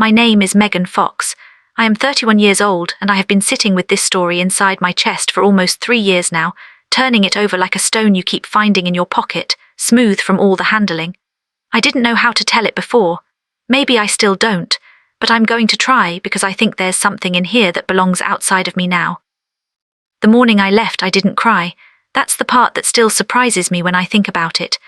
My name is Megan Fox. I am 31 years old and I have been sitting with this story inside my chest for almost 3 years now, turning it over like a stone you keep finding in your pocket, smooth from all the handling. I didn't know how to tell it before. Maybe I still don't, but I'm going to try because I think there's something in here that belongs outside of me now. The morning I left, I didn't cry. That's the part that still surprises me when I think about it.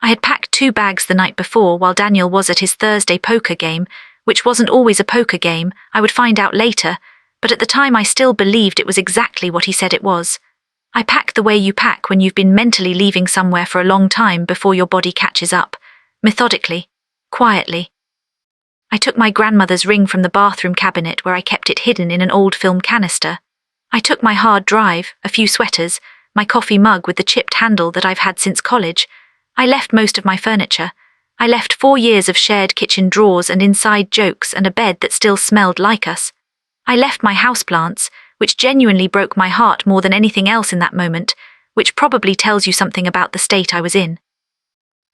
I had packed 2 bags the night before while Daniel was at his Thursday poker game, which wasn't always a poker game, I would find out later, but at the time I still believed it was exactly what he said it was. I pack the way you pack when you've been mentally leaving somewhere for a long time before your body catches up. Methodically. Quietly. I took my grandmother's ring from the bathroom cabinet where I kept it hidden in an old film canister. I took my hard drive, a few sweaters, my coffee mug with the chipped handle that I've had since college. I left most of my furniture. I left 4 years of shared kitchen drawers and inside jokes and a bed that still smelled like us. I left my houseplants, which genuinely broke my heart more than anything else in that moment, which probably tells you something about the state I was in.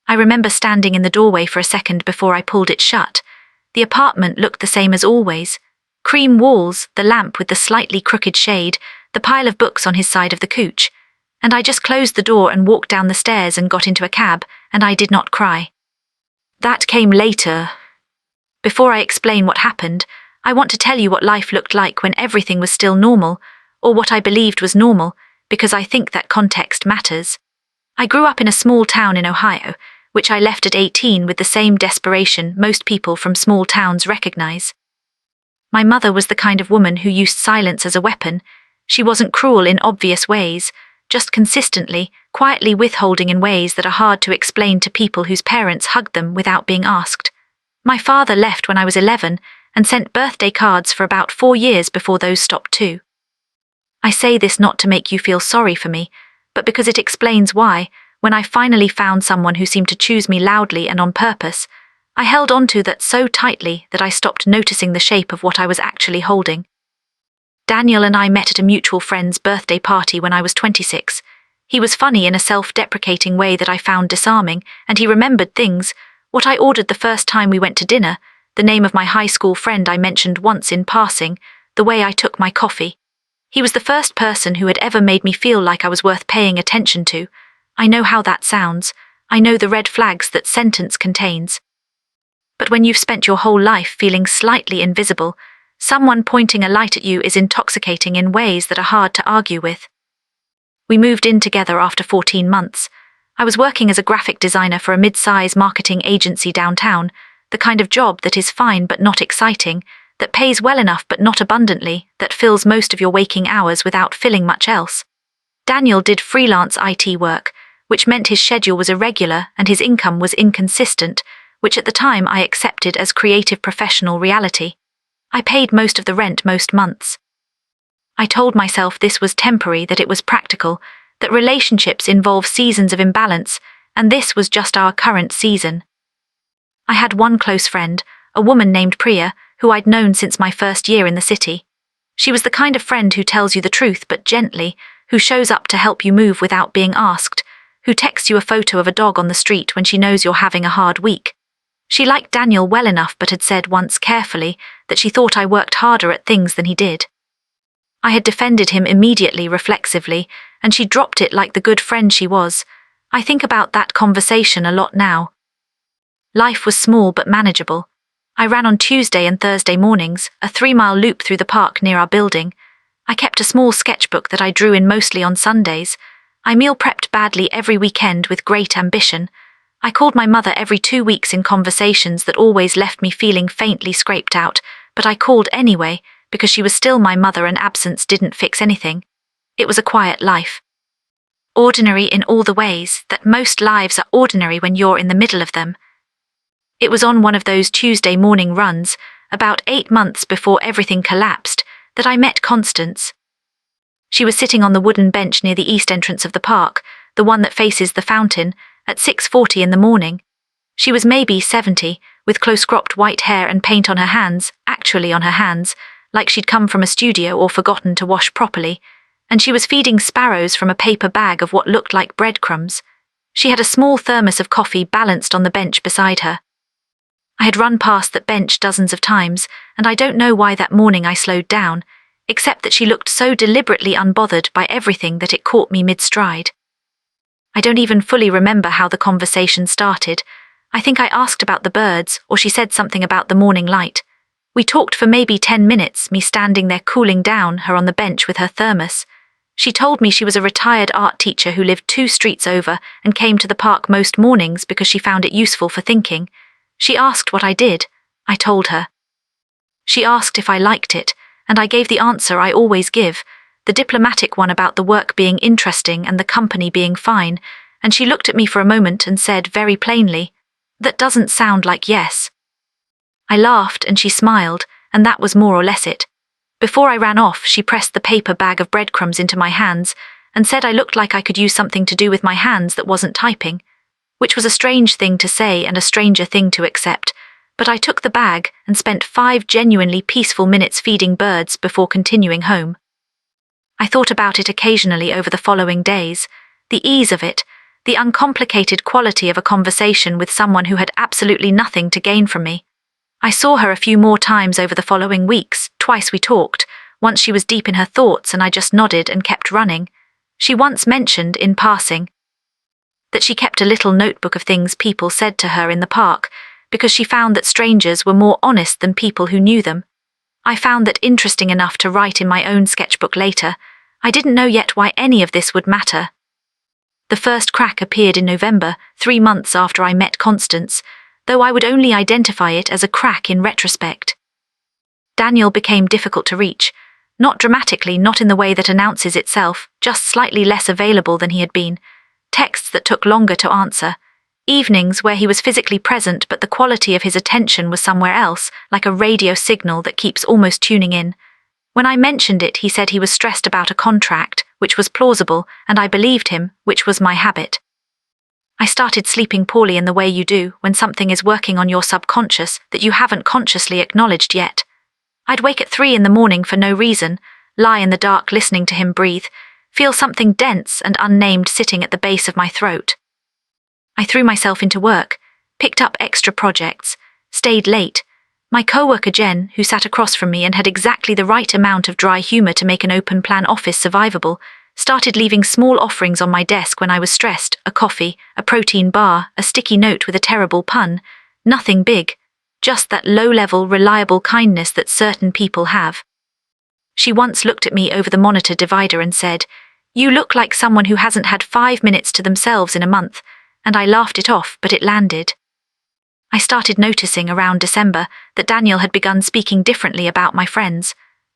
I remember standing in the doorway for a second before I pulled it shut. The apartment looked the same as always. Cream walls, the lamp with the slightly crooked shade, the pile of books on his side of the couch. And I just closed the door and walked down the stairs and got into a cab, and I did not cry. That came later. Before I explain what happened, I want to tell you what life looked like when everything was still normal, or what I believed was normal, because I think that context matters. I grew up in a small town in Ohio, which I left at 18 with the same desperation most people from small towns recognize. My mother was the kind of woman who used silence as a weapon. She wasn't cruel in obvious ways, just consistently, quietly withholding in ways that are hard to explain to people whose parents hugged them without being asked. My father left when I was 11 and sent birthday cards for about 4 years before those stopped too. I say this not to make you feel sorry for me, but because it explains why, when I finally found someone who seemed to choose me loudly and on purpose, I held onto that so tightly that I stopped noticing the shape of what I was actually holding. Daniel and I met at a mutual friend's birthday party when I was 26. He was funny in a self-deprecating way that I found disarming, and he remembered things, what I ordered the first time we went to dinner, the name of my high school friend I mentioned once in passing, the way I took my coffee. He was the first person who had ever made me feel like I was worth paying attention to. I know how that sounds. I know the red flags that sentence contains. But when you've spent your whole life feeling slightly invisible, someone pointing a light at you is intoxicating in ways that are hard to argue with. We moved in together after 14 months. I was working as a graphic designer for a mid-size marketing agency downtown, the kind of job that is fine but not exciting, that pays well enough but not abundantly, that fills most of your waking hours without filling much else. Daniel did freelance IT work, which meant his schedule was irregular and his income was inconsistent, which at the time I accepted as creative professional reality. I paid most of the rent most months. I told myself this was temporary, that it was practical, that relationships involve seasons of imbalance, and this was just our current season. I had one close friend, a woman named Priya, who I'd known since my first year in the city. She was the kind of friend who tells you the truth but gently, who shows up to help you move without being asked, who texts you a photo of a dog on the street when she knows you're having a hard week. She liked Daniel well enough but had said once carefully that she thought I worked harder at things than he did. I had defended him immediately, reflexively, and she dropped it like the good friend she was. I think about that conversation a lot now. Life was small but manageable. I ran on Tuesday and Thursday mornings, a 3-mile loop through the park near our building. I kept a small sketchbook that I drew in mostly on Sundays. I meal prepped badly every weekend with great ambition. I called my mother every 2 weeks in conversations that always left me feeling faintly scraped out, but I called anyway, because she was still my mother and absence didn't fix anything. It was a quiet life. Ordinary in all the ways that most lives are ordinary when you're in the middle of them. It was on one of those Tuesday morning runs, about 8 months before everything collapsed, that I met Constance. She was sitting on the wooden bench near the east entrance of the park, the one that faces the fountain, at 6:40 in the morning. She was maybe 70, with close-cropped white hair and paint on her hands, actually on her hands, like she'd come from a studio or forgotten to wash properly, and she was feeding sparrows from a paper bag of what looked like breadcrumbs. She had a small thermos of coffee balanced on the bench beside her. I had run past that bench dozens of times, and I don't know why that morning I slowed down, except that she looked so deliberately unbothered by everything that it caught me mid-stride. I don't even fully remember how the conversation started. I think I asked about the birds, or she said something about the morning light. We talked for maybe 10 minutes, me standing there cooling down, her on the bench with her thermos. She told me she was a retired art teacher who lived 2 streets over and came to the park most mornings because she found it useful for thinking. She asked what I did. I told her. She asked if I liked it, and I gave the answer I always give, the diplomatic one about the work being interesting and the company being fine, and she looked at me for a moment and said very plainly, "That doesn't sound like yes." I laughed and she smiled, and that was more or less it. Before I ran off, she pressed the paper bag of breadcrumbs into my hands and said I looked like I could use something to do with my hands that wasn't typing, which was a strange thing to say and a stranger thing to accept, but I took the bag and spent 5 genuinely peaceful minutes feeding birds before continuing home. I thought about it occasionally over the following days, the ease of it, the uncomplicated quality of a conversation with someone who had absolutely nothing to gain from me. I saw her a few more times over the following weeks. Twice we talked. Once she was deep in her thoughts and I just nodded and kept running. She once mentioned, in passing, that she kept a little notebook of things people said to her in the park because she found that strangers were more honest than people who knew them. I found that interesting enough to write in my own sketchbook later. I didn't know yet why any of this would matter. The first crack appeared in November, 3 months after I met Constance, though I would only identify it as a crack in retrospect. Daniel became difficult to reach, not dramatically, not in the way that announces itself, just slightly less available than he had been, texts that took longer to answer, evenings where he was physically present but the quality of his attention was somewhere else, like a radio signal that keeps almost tuning in. When I mentioned it, he said he was stressed about a contract, which was plausible, and I believed him, which was my habit. I started sleeping poorly in the way you do when something is working on your subconscious that you haven't consciously acknowledged yet. I'd wake at 3 in the morning for no reason, lie in the dark listening to him breathe, feel something dense and unnamed sitting at the base of my throat. I threw myself into work, picked up extra projects, stayed late. My coworker Jen, who sat across from me and had exactly the right amount of dry humor to make an open-plan office survivable, started leaving small offerings on my desk when I was stressed, a coffee, a protein bar, a sticky note with a terrible pun, nothing big, just that low-level, reliable kindness that certain people have. She once looked at me over the monitor divider and said, "You look like someone who hasn't had 5 minutes to themselves in a month," and I laughed it off, but it landed. I started noticing around December that Daniel had begun speaking differently about my friends.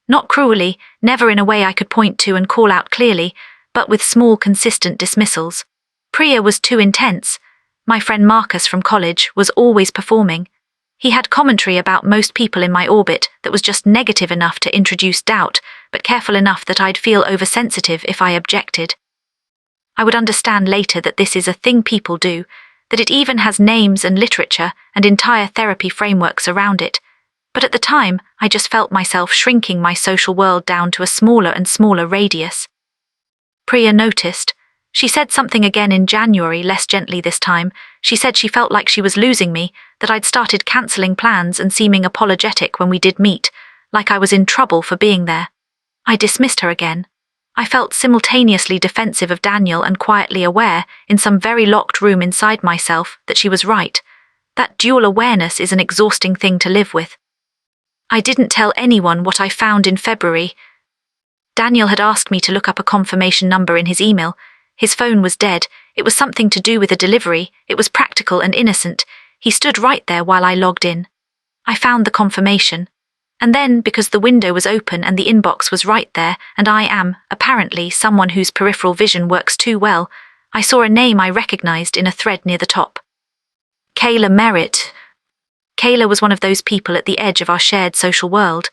Not cruelly, never in a way I could point to and call out clearly, but with small, consistent dismissals. Priya was too intense. My friend Marcus from college was always performing. He had commentary about most people in my orbit that was just negative enough to introduce doubt, but careful enough that I'd feel oversensitive if I objected. I would understand later that this is a thing people do, that it even has names and literature and entire therapy frameworks around it. But at the time, I just felt myself shrinking my social world down to a smaller and smaller radius. Priya noticed. She said something again in January, less gently this time. She said she felt like she was losing me, that I'd started cancelling plans and seeming apologetic when we did meet, like I was in trouble for being there. I dismissed her again. I felt simultaneously defensive of Daniel and quietly aware, in some very locked room inside myself, that she was right. That dual awareness is an exhausting thing to live with. I didn't tell anyone what I found in February. Daniel had asked me to look up a confirmation number in his email. His phone was dead. It was something to do with a delivery. It was practical and innocent. He stood right there while I logged in. I found the confirmation. And then, because the window was open and the inbox was right there, and I am, apparently, someone whose peripheral vision works too well, I saw a name I recognized in a thread near the top. Kayla Merritt. Kayla was one of those people at the edge of our shared social world.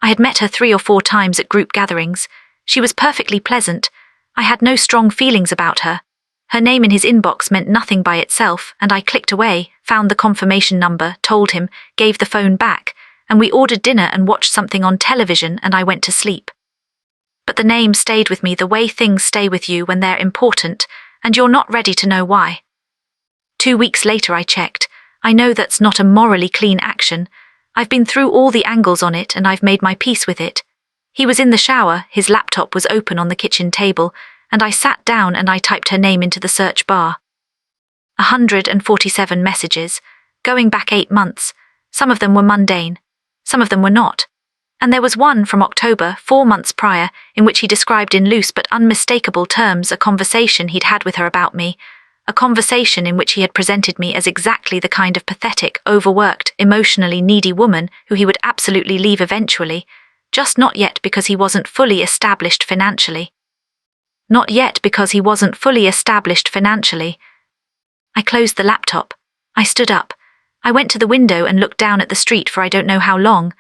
I had met her 3 or 4 times at group gatherings. She was perfectly pleasant. I had no strong feelings about her. Her name in his inbox meant nothing by itself, and I clicked away, found the confirmation number, told him, gave the phone back, and we ordered dinner and watched something on television, and I went to sleep. But the name stayed with me the way things stay with you when they're important, and you're not ready to know why. 2 weeks later I checked. I know that's not a morally clean action. I've been through all the angles on it and I've made my peace with it. He was in the shower, his laptop was open on the kitchen table, and I sat down and I typed her name into the search bar. 147 messages, going back 8 months. Some of them were mundane. Some of them were not. And there was one from October, 4 months prior, in which he described in loose but unmistakable terms a conversation he'd had with her about me, a conversation in which he had presented me as exactly the kind of pathetic, overworked, emotionally needy woman who he would absolutely leave eventually, just not yet because he wasn't fully established financially. Not yet because he wasn't fully established financially. I closed the laptop. I stood up. I went to the window and looked down at the street for I don't know how long.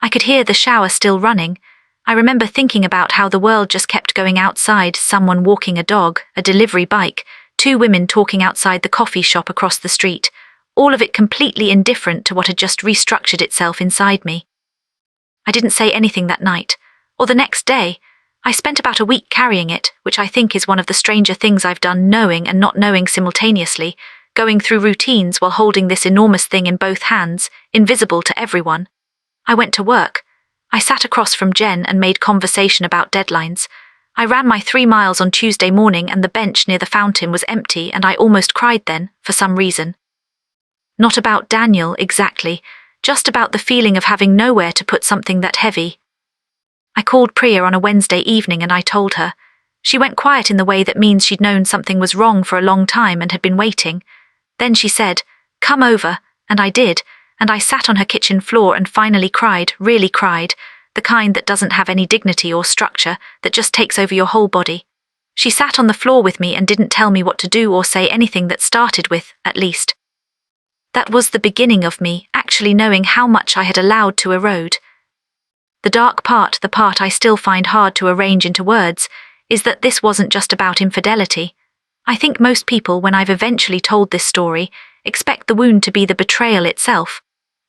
I could hear the shower still running. I remember thinking about how the world just kept going outside, someone walking a dog, a delivery bike, 2 women talking outside the coffee shop across the street, all of it completely indifferent to what had just restructured itself inside me. I didn't say anything that night, or the next day. I spent about a week carrying it, which I think is one of the stranger things I've done, knowing and not knowing simultaneously, going through routines while holding this enormous thing in both hands, invisible to everyone. I went to work. I sat across from Jen and made conversation about deadlines. I ran my 3 miles on Tuesday morning and the bench near the fountain was empty and I almost cried then, for some reason. Not about Daniel, exactly, just about the feeling of having nowhere to put something that heavy. I called Priya on a Wednesday evening and I told her. She went quiet in the way that means she'd known something was wrong for a long time and had been waiting. Then she said, "Come over," and I did, and I sat on her kitchen floor and finally cried, really cried, the kind that doesn't have any dignity or structure, that just takes over your whole body. She sat on the floor with me and didn't tell me what to do or say anything that started with, at least. That was the beginning of me actually knowing how much I had allowed to erode. The dark part, the part I still find hard to arrange into words, is that this wasn't just about infidelity. I think most people, when I've eventually told this story, expect the wound to be the betrayal itself.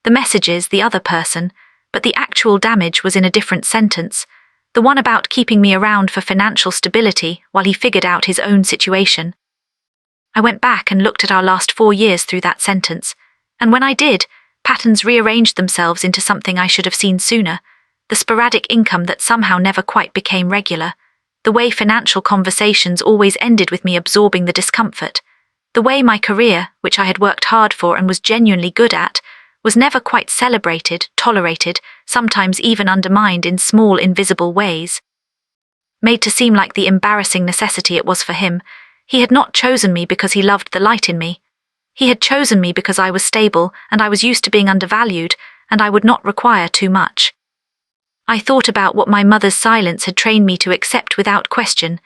The message is the other person, but the actual damage was in a different sentence, the one about keeping me around for financial stability while he figured out his own situation. I went back and looked at our last 4 years through that sentence, and when I did, patterns rearranged themselves into something I should have seen sooner, the sporadic income that somehow never quite became regular, the way financial conversations always ended with me absorbing the discomfort, the way my career, which I had worked hard for and was genuinely good at, was never quite celebrated, tolerated, sometimes even undermined in small, invisible ways. Made to seem like the embarrassing necessity it was for him, he had not chosen me because he loved the light in me. He had chosen me because I was stable and I was used to being undervalued and I would not require too much. I thought about what my mother's silence had trained me to accept without question.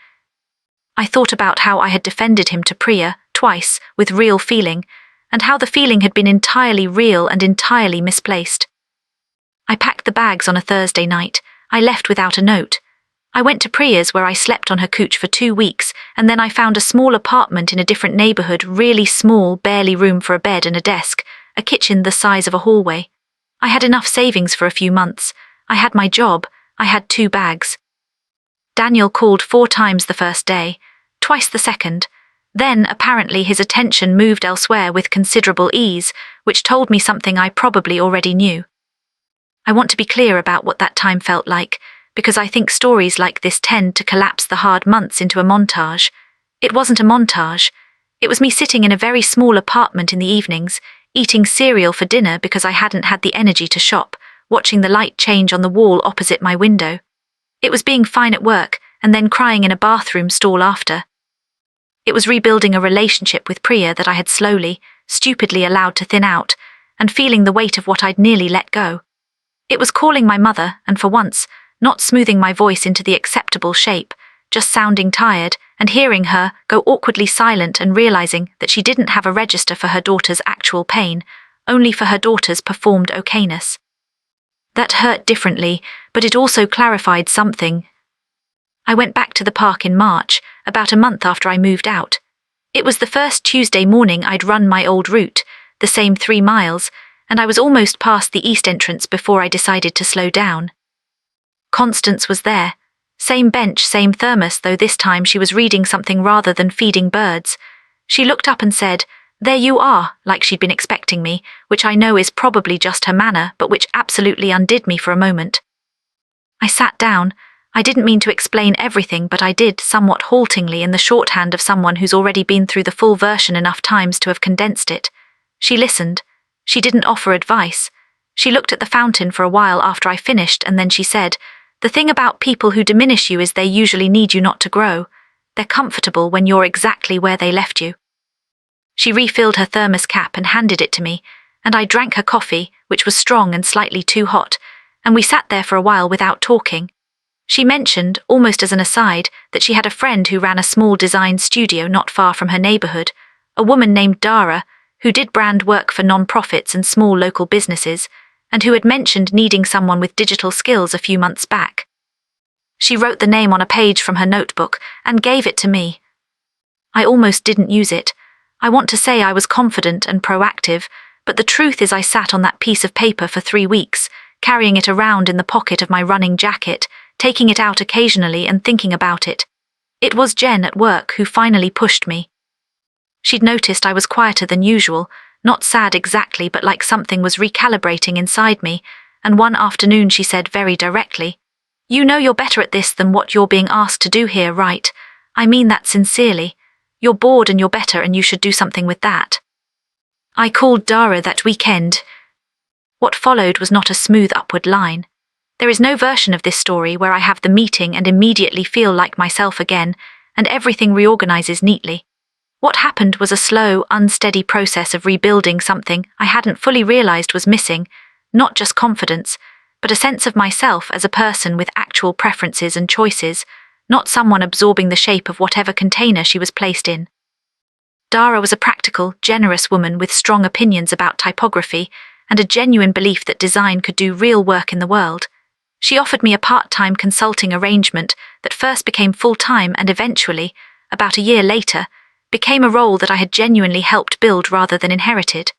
I thought about how I had defended him to Priya, twice, with real feeling, and how the feeling had been entirely real and entirely misplaced. I packed the bags on a Thursday night. I left without a note. I went to Priya's where I slept on her couch for 2 weeks, and then I found a small apartment in a different neighborhood, really small, barely room for a bed and a desk, a kitchen the size of a hallway. I had enough savings for a few months. I had my job. I had 2 bags. Daniel called 4 times the first day, twice the second. Then, apparently, his attention moved elsewhere with considerable ease, which told me something I probably already knew. I want to be clear about what that time felt like, because I think stories like this tend to collapse the hard months into a montage. It wasn't a montage. It was me sitting in a very small apartment in the evenings, eating cereal for dinner because I hadn't had the energy to shop, watching the light change on the wall opposite my window. It was being fine at work, and then crying in a bathroom stall after. It was rebuilding a relationship with Priya that I had slowly, stupidly allowed to thin out, and feeling the weight of what I'd nearly let go. It was calling my mother, and for once, not smoothing my voice into the acceptable shape, just sounding tired, and hearing her go awkwardly silent and realizing that she didn't have a register for her daughter's actual pain, only for her daughter's performed okayness. That hurt differently, but it also clarified something. I went back to the park in March, about a month after I moved out. It was the first Tuesday morning I'd run my old route, the same 3 miles, and I was almost past the east entrance before I decided to slow down. Constance was there. Same bench, same thermos, though this time she was reading something rather than feeding birds. She looked up and said, "There you are," like she'd been expecting me, which I know is probably just her manner, but which absolutely undid me for a moment. I sat down. I didn't mean to explain everything, but I did, somewhat haltingly, in the shorthand of someone who's already been through the full version enough times to have condensed it. She listened. She didn't offer advice. She looked at the fountain for a while after I finished, and then she said, "The thing about people who diminish you is they usually need you not to grow. They're comfortable when you're exactly where they left you." She refilled her thermos cap and handed it to me, and I drank her coffee, which was strong and slightly too hot, and we sat there for a while without talking. She mentioned, almost as an aside, that she had a friend who ran a small design studio not far from her neighborhood, a woman named Dara, who did brand work for non-profits and small local businesses, and who had mentioned needing someone with digital skills a few months back. She wrote the name on a page from her notebook and gave it to me. I almost didn't use it. I want to say I was confident and proactive, but the truth is I sat on that piece of paper for 3 weeks, carrying it around in the pocket of my running jacket, taking it out occasionally and thinking about it. It was Jen at work who finally pushed me. She'd noticed I was quieter than usual, not sad exactly, but like something was recalibrating inside me, and one afternoon she said very directly, "You know you're better at this than what you're being asked to do here, right? I mean that sincerely. You're bored and you're better, and you should do something with that." I called Dara that weekend. What followed was not a smooth upward line. There is no version of this story where I have the meeting and immediately feel like myself again, and everything reorganizes neatly. What happened was a slow, unsteady process of rebuilding something I hadn't fully realized was missing, not just confidence, but a sense of myself as a person with actual preferences and choices, not someone absorbing the shape of whatever container she was placed in. Dara was a practical, generous woman with strong opinions about typography and a genuine belief that design could do real work in the world. She offered me a part-time consulting arrangement that first became full-time and eventually, about a year later, became a role that I had genuinely helped build rather than inherited.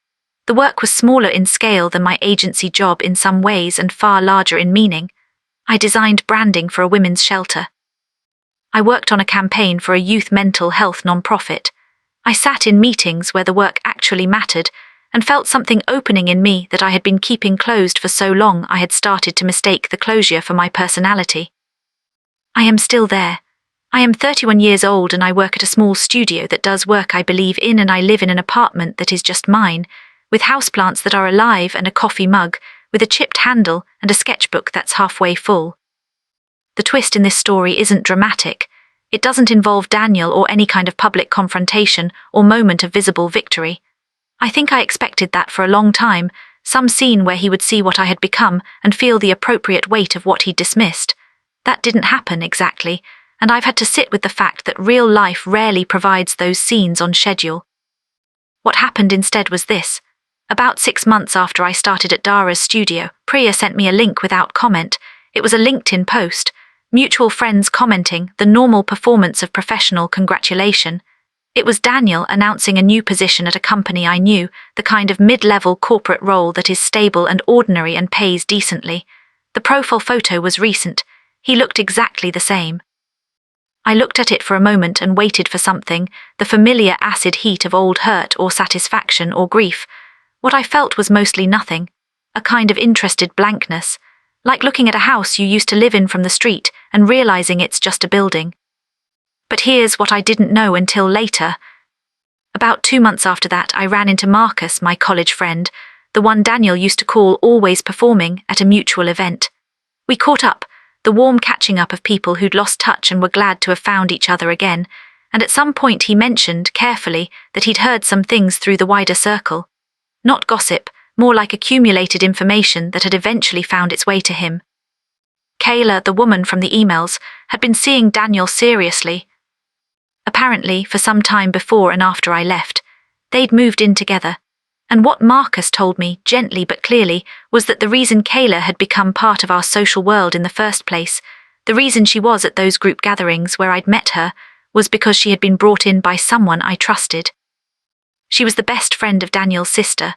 The work was smaller in scale than my agency job in some ways and far larger in meaning. I designed branding for a women's shelter. I worked on a campaign for a youth mental health nonprofit. I sat in meetings where the work actually mattered and felt something opening in me that I had been keeping closed for so long I had started to mistake the closure for my personality. I am still there. I am 31 years old and I work at a small studio that does work I believe in, and I live in an apartment that is just mine, with houseplants that are alive and a coffee mug, with a chipped handle and a sketchbook that's halfway full. The twist in this story isn't dramatic. It doesn't involve Daniel or any kind of public confrontation or moment of visible victory. I think I expected that for a long time, some scene where he would see what I had become and feel the appropriate weight of what he'd dismissed. That didn't happen exactly, and I've had to sit with the fact that real life rarely provides those scenes on schedule. What happened instead was this. About 6 months after I started at Dara's studio, Priya sent me a link without comment. It was a LinkedIn post, mutual friends commenting, the normal performance of professional congratulation. It was Daniel announcing a new position at a company I knew, the kind of mid-level corporate role that is stable and ordinary and pays decently. The profile photo was recent. He looked exactly the same. I looked at it for a moment and waited for something, the familiar acid heat of old hurt or satisfaction or grief. What I felt was mostly nothing, a kind of interested blankness, like looking at a house you used to live in from the street and realizing it's just a building. But here's what I didn't know until later. About 2 months after that, I ran into Marcus, my college friend, the one Daniel used to call always performing, at a mutual event. We caught up, the warm catching up of people who'd lost touch and were glad to have found each other again, and at some point he mentioned, carefully, that he'd heard some things through the wider circle. Not gossip, more like accumulated information that had eventually found its way to him. Kayla, the woman from the emails, had been seeing Daniel seriously. Apparently, for some time before and after I left, they'd moved in together. And what Marcus told me, gently but clearly, was that the reason Kayla had become part of our social world in the first place, the reason she was at those group gatherings where I'd met her, was because she had been brought in by someone I trusted. She was the best friend of Daniel's sister,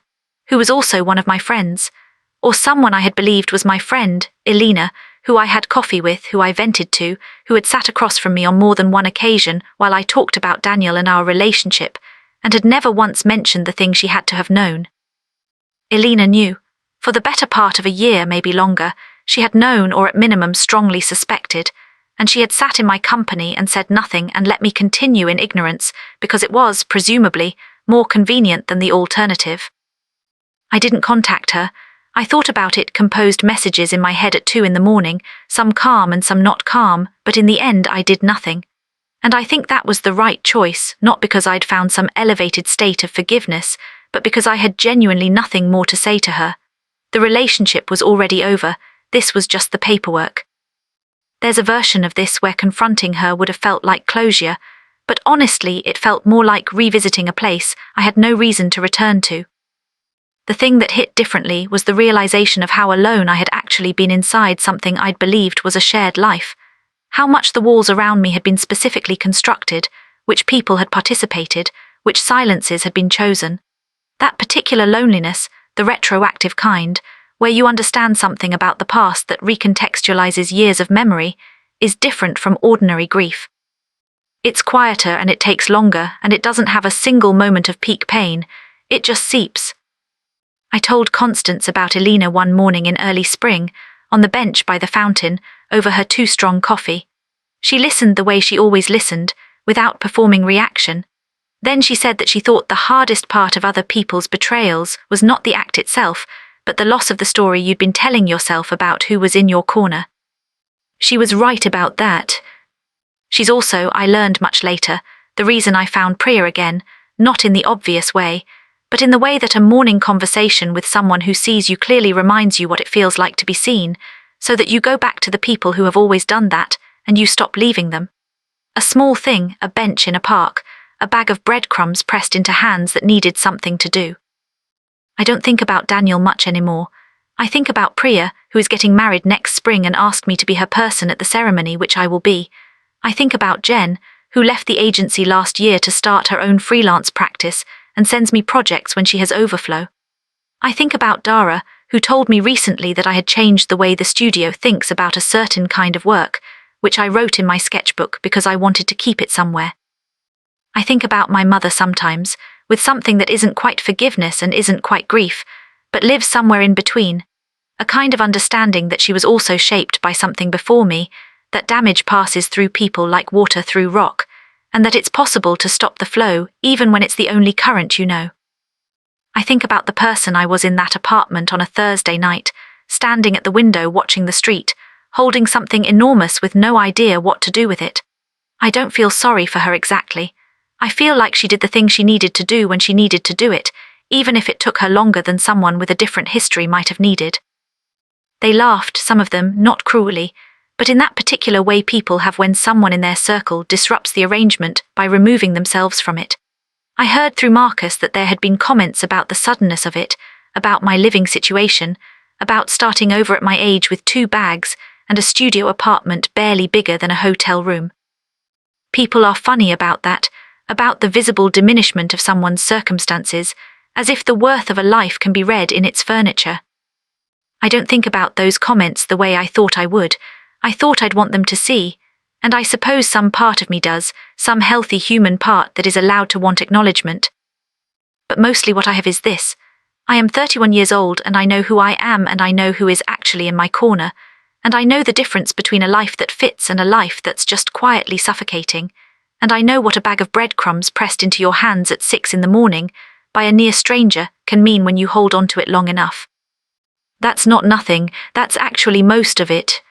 who was also one of my friends, or someone I had believed was my friend, Elena, who I had coffee with, who I vented to, who had sat across from me on more than one occasion while I talked about Daniel and our relationship, and had never once mentioned the thing she had to have known. Elena knew. For the better part of a year, maybe longer, she had known or at minimum strongly suspected, and she had sat in my company and said nothing and let me continue in ignorance because it was, presumably, more convenient than the alternative. I didn't contact her. I thought about it, composed messages in my head at 2 a.m, some calm and some not calm, but in the end I did nothing. And I think that was the right choice, not because I'd found some elevated state of forgiveness, but because I had genuinely nothing more to say to her. The relationship was already over. This was just the paperwork. There's a version of this where confronting her would have felt like closure, but honestly it felt more like revisiting a place I had no reason to return to. The thing that hit differently was the realization of how alone I had actually been inside something I'd believed was a shared life, how much the walls around me had been specifically constructed, which people had participated, which silences had been chosen. That particular loneliness, the retroactive kind, where you understand something about the past that recontextualizes years of memory, is different from ordinary grief. It's quieter and it takes longer, and it doesn't have a single moment of peak pain, it just seeps. I told Constance about Elena one morning in early spring, on the bench by the fountain, over her too-strong coffee. She listened the way she always listened, without performing reaction. Then she said that she thought the hardest part of other people's betrayals was not the act itself, but the loss of the story you'd been telling yourself about who was in your corner. She was right about that. She's also, I learned much later, the reason I found Priya again, not in the obvious way, but in the way that a morning conversation with someone who sees you clearly reminds you what it feels like to be seen, so that you go back to the people who have always done that, and you stop leaving them. A small thing, a bench in a park, a bag of breadcrumbs pressed into hands that needed something to do. I don't think about Daniel much anymore. I think about Priya, who is getting married next spring and asked me to be her person at the ceremony, which I will be. I think about Jen, who left the agency last year to start her own freelance practice and sends me projects when she has overflow. I think about Dara, who told me recently that I had changed the way the studio thinks about a certain kind of work, which I wrote in my sketchbook because I wanted to keep it somewhere. I think about my mother sometimes, with something that isn't quite forgiveness and isn't quite grief, but lives somewhere in between, a kind of understanding that she was also shaped by something before me, that damage passes through people like water through rock, and that it's possible to stop the flow even when it's the only current you know. I think about the person I was in that apartment on a Thursday night, standing at the window watching the street, holding something enormous with no idea what to do with it. I don't feel sorry for her exactly. I feel like she did the thing she needed to do when she needed to do it, even if it took her longer than someone with a different history might have needed. They laughed, some of them, not cruelly, but in that particular way people have when someone in their circle disrupts the arrangement by removing themselves from it. I heard through Marcus that there had been comments about the suddenness of it, about my living situation, about starting over at my age with 2 bags and a studio apartment barely bigger than a hotel room. People are funny about that, about the visible diminishment of someone's circumstances, as if the worth of a life can be read in its furniture. I don't think about those comments the way I thought I would. I thought I'd want them to see, and I suppose some part of me does, some healthy human part that is allowed to want acknowledgement. But mostly what I have is this. I am 31 years old and I know who I am and I know who is actually in my corner, and I know the difference between a life that fits and a life that's just quietly suffocating, and I know what a bag of breadcrumbs pressed into your hands at 6 a.m. by a near stranger can mean when you hold on to it long enough. That's not nothing, that's actually most of it,